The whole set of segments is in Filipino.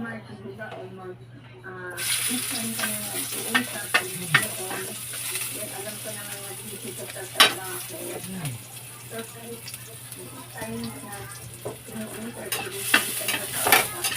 mag-iba o mag-instant ka na mag-iusap sa doon. Then alam ko naman mag-iisip sa trabaho. So kahit times na inuunod or hindi ka na kausap,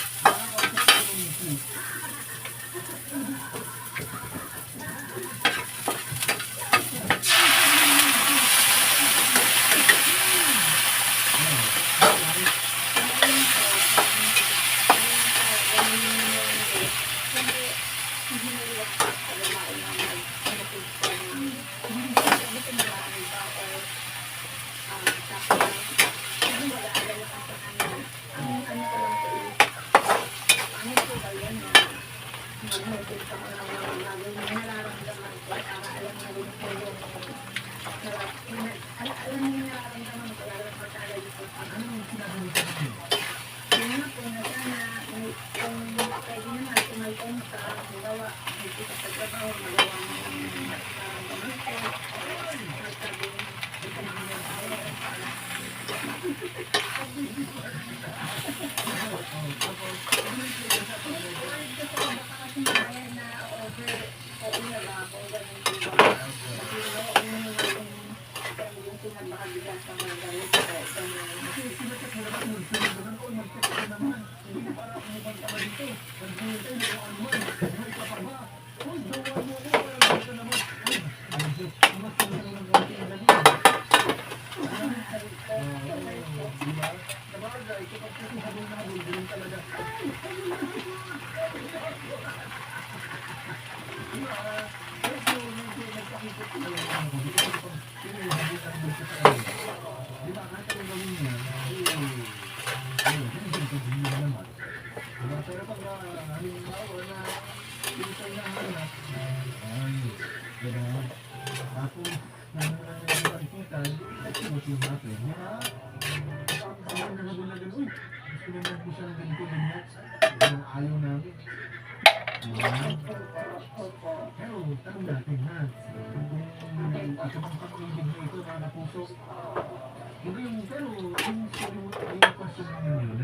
ayaw namin. Pero tanong natin ha, kung ako ang pag-ibig na ito na napuso, pero yung question mo yun,